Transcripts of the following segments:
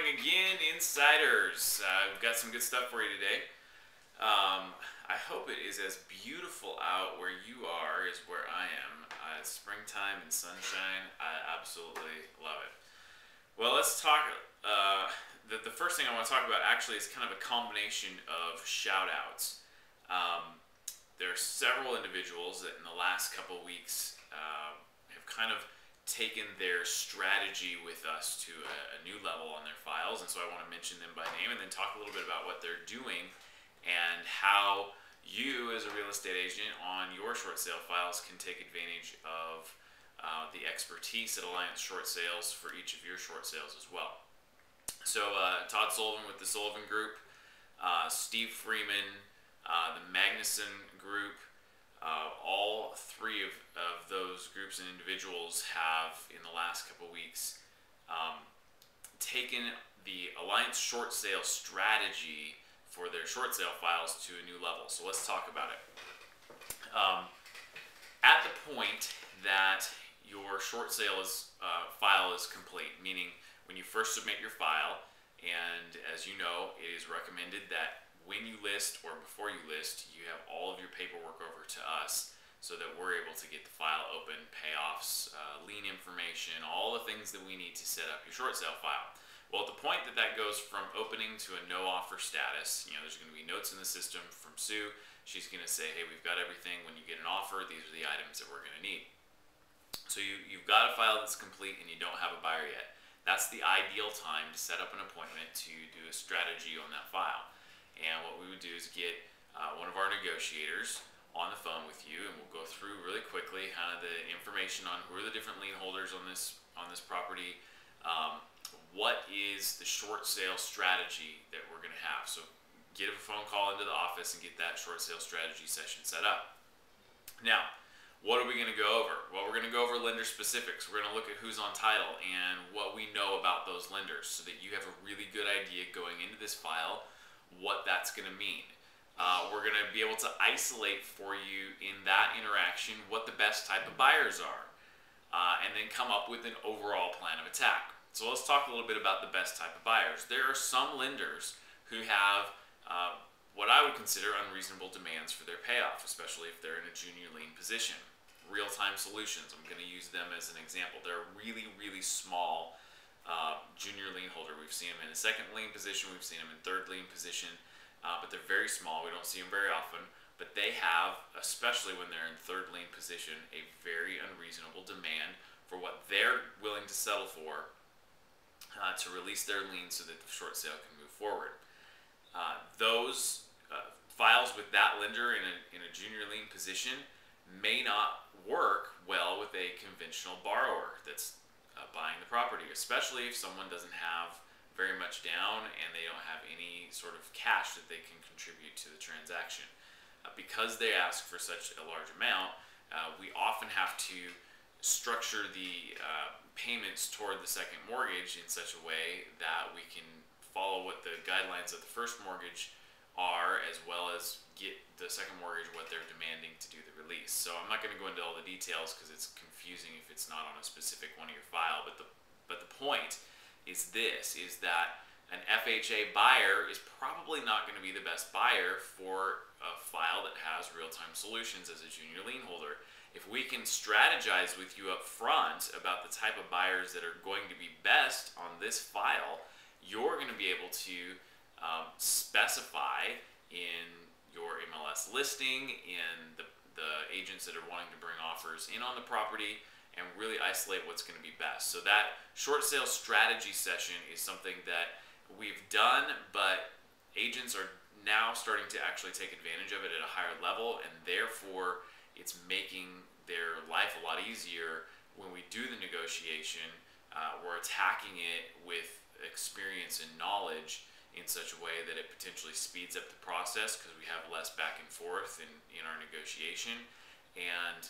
morning again, Insiders. We've got some good stuff for you today. I hope it is as beautiful out where you are as where I am. It's springtime and sunshine. I absolutely love it. Well, let's talk. The first thing I want to talk about actually is kind of a combination of shout outs. There are several individuals that in the last couple weeks have kind of taken their strategy with us to a new level on their files, and so I want to mention them by name and then talk a little bit about what they're doing and how you as a real estate agent on your short sale files can take advantage of the expertise at Alliance Short Sales for each of your short sales as well. So Todd Sullivan with the Sullivan Group, Steve Freeman, the Magnuson Group, all three of those groups and individuals have in the last couple weeks taken the Alliance short sale strategy for their short sale files to a new level. So let's talk about it. At the point that your short sale file is complete, meaning when you first submit your file, and as you know, it is recommended that when you list or before you list, you have all of your paperwork over to us so that we're able to get the file open, payoffs, lien information, all the things that we need to set up your short sale file. Well, at the point that that goes from opening to a no offer status, there's going to be notes in the system from Sue. She's going to say, hey, we've got everything. When you get an offer, these are the items that we're going to need. So you've got a file that's complete and you don't have a buyer yet. That's the ideal time to set up an appointment to do a strategy on that file. And what we would do is get one of our negotiators on the phone with you, and we'll go through really quickly kind of the information on who are the different lien holders on this property. What is the short sale strategy that we're going to have? So get a phone call into the office and get that short sale strategy session set up. Now, what are we going to go over? Well, we're going to go over lender specifics. We're going to look at who's on title and what we know about those lenders so that you have a really good idea going into this file what that's going to mean. We're going to be able to isolate for you in that interaction what the best type of buyers are, and then come up with an overall plan of attack. So let's talk a little bit about the best type of buyers. There are some lenders who have what I would consider unreasonable demands for their payoff, especially if they're in a junior lien position. Real-time solutions, I'm going to use them as an example. They're a really, really small junior lien holder. We've seen them in a second lien position, we've seen them in third lien position, but they're very small. We don't see them very often, but they have, especially when they're in third lien position, a very unreasonable demand for what they're willing to settle for to release their lien so that the short sale can move forward. Those files with that lender in a junior lien position may not work well with a conventional borrower that's buying the property, especially if someone doesn't have very much down and they don't have any sort of cash that they can contribute to the transaction. Because they ask for such a large amount, we often have to structure the payments toward the second mortgage in such a way that we can follow what the guidelines of the first mortgage are, as well as get the second mortgage what they're demanding to do the release. So I'm not going to go into all the details because it's confusing if it's not on a specific one of your file, but the point is that an FHA buyer is probably not going to be the best buyer for a file that has real-time solutions as a junior lien holder. If we can strategize with you up front about the type of buyers that are going to be best on this file, you're going to be able to specify in your MLS listing, in the agents that are wanting to bring offers in on the property, and really isolate what's going to be best. So that short sale strategy session is something that we've done, but agents are now starting to actually take advantage of it at a higher level, and therefore it's making their life a lot easier when we do the negotiation. We're attacking it with experience and knowledge in such a way that it potentially speeds up the process because we have less back and forth in our negotiation, and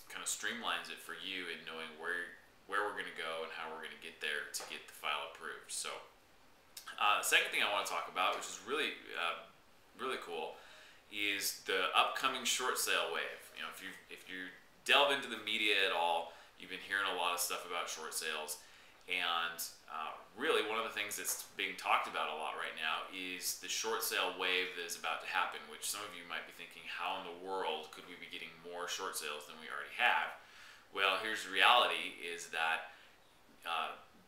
kind of streamlines it for you in knowing where we're going to go and how we're going to get there to get the file approved. So the second thing I want to talk about, which is really really cool, is the upcoming short sale wave. If you delve into the media at all, you've been hearing a lot of stuff about short sales, and really one of the things that's being talked about a lot right now is the short sale wave that is about to happen, which some of you might be thinking, how in the world could we be getting more short sales than we already have? Well, here's the reality is that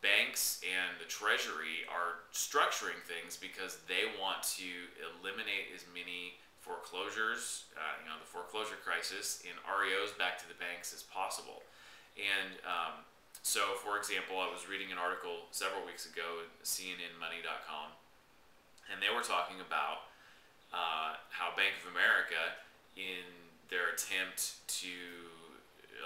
banks and the Treasury are structuring things because they want to eliminate as many foreclosures, the foreclosure crisis, and REOs back to the banks as possible. And so, for example, I was reading an article several weeks ago at CNNmoney.com, and they were talking about how Bank of America, in their attempt to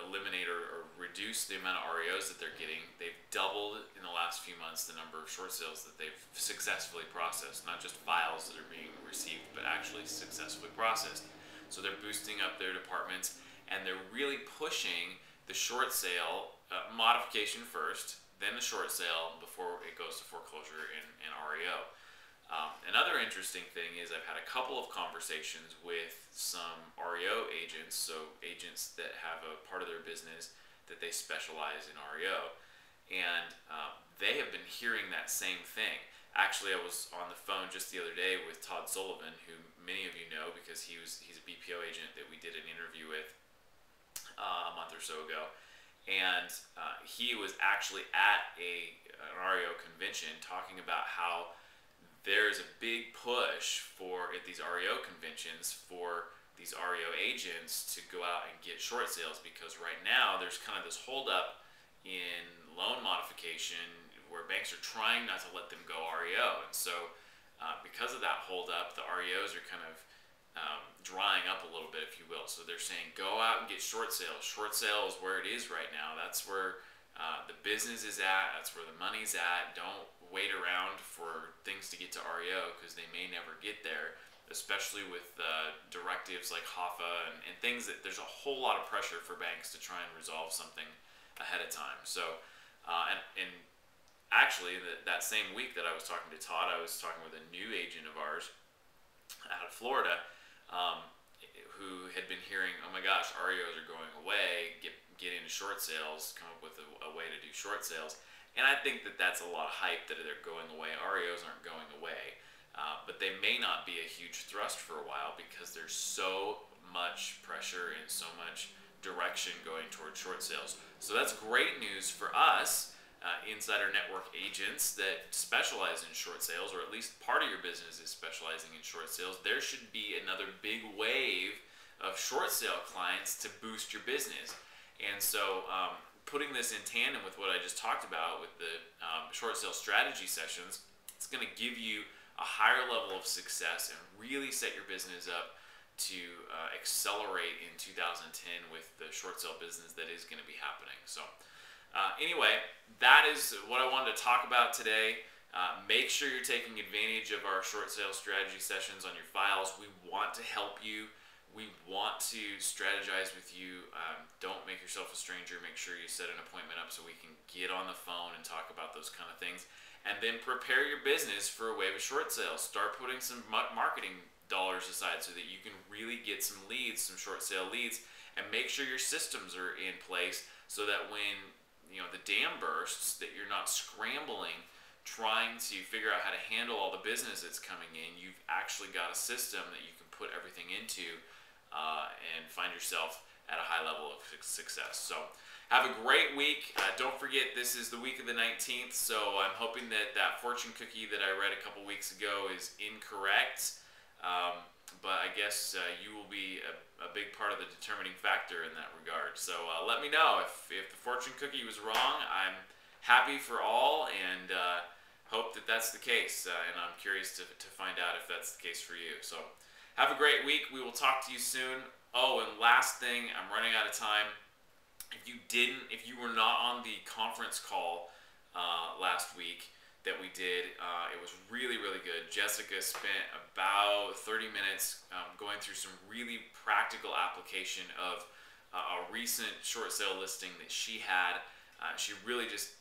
eliminate or reduce the amount of REOs that they're getting, they've doubled in the last few months the number of short sales that they've successfully processed. Not just files that are being received, but actually successfully processed. So they're boosting up their departments, and they're really pushing the short sale modification first, then the short sale before it goes to foreclosure and REO. Another interesting thing is I've had a couple of conversations with some REO agents, so agents that have a part of their business that they specialize in REO, and they have been hearing that same thing. Actually, I was on the phone just the other day with Todd Sullivan, who many of you know because he's a BPO agent that we did an interview with a month or so ago, and he was actually at an REO convention talking about how there's a big push at these REO conventions for these REO agents to go out and get short sales, because right now there's kind of this holdup in loan modification where banks are trying not to let them go REO, and so because of that holdup, the REOs are kind of drying up a little bit, if you will. So they're saying go out and get short sales. Short sale is where it is right now. That's where the business is at. That's where the money's at. Don't wait around for things to get to REO because they may never get there, especially with directives like HOFA and things that there's a whole lot of pressure for banks to try and resolve something ahead of time. So, and actually that same week that I was talking to Todd, I was talking with a new agent of ours out of Florida who had been hearing, oh my gosh, REOs are going away, get into short sales, come up with a way to do short sales. And I think that that's a lot of hype that they're going away. REOs aren't going away, but they may not be a huge thrust for a while because there's so much pressure and so much direction going towards short sales. So that's great news for us, Insider Network agents that specialize in short sales, or at least part of your business is specializing in short sales. There should be another big wave of short sale clients to boost your business. And so putting this in tandem with what I just talked about with the short sale strategy sessions, it's going to give you a higher level of success and really set your business up to accelerate in 2010 with the short sale business that is going to be happening. So anyway, that is what I wanted to talk about today. Make sure you're taking advantage of our short sale strategy sessions on your files. We want to help you. We want to strategize with you. Don't make yourself a stranger. Make sure you set an appointment up so we can get on the phone and talk about those kind of things. And then prepare your business for a wave of short sales. Start putting some marketing dollars aside so that you can really get some leads, some short sale leads, and make sure your systems are in place so that when the dam bursts, that you're not scrambling trying to figure out how to handle all the business that's coming in. You've actually got a system that you can put everything into and find yourself at a high level of success. So have a great week. Don't forget, this is the week of the 19th, so I'm hoping that fortune cookie that I read a couple weeks ago is incorrect, but I guess you will be a big part of the determining factor in that regard. So let me know if the fortune cookie was wrong. I'm happy for all and hope that that's the case, and I'm curious to find out if that's the case for you. So have a great week. We will talk to you soon. Oh, and last thing, I'm running out of time. If you were not on the conference call last week that we did, it was really, really good. Jessica spent about 30 minutes going through some really practical application of a recent short sale listing that she had. She really just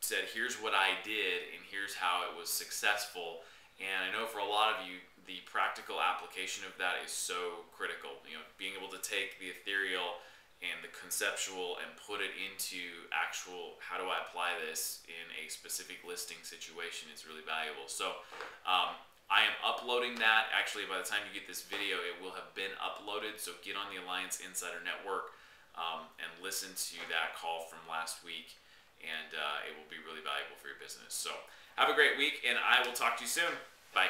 said, here's what I did and here's how it was successful. And I know for a lot of you, the practical application of that is so critical. Being able to take the ethereal and the conceptual and put it into actual, how do I apply this in a specific listing situation, is really valuable. So I am uploading that. Actually, by the time you get this video, it will have been uploaded. So get on the Alliance Insider Network and listen to that call from last week, and it will be really valuable for your business. So have a great week, and I will talk to you soon. Bye.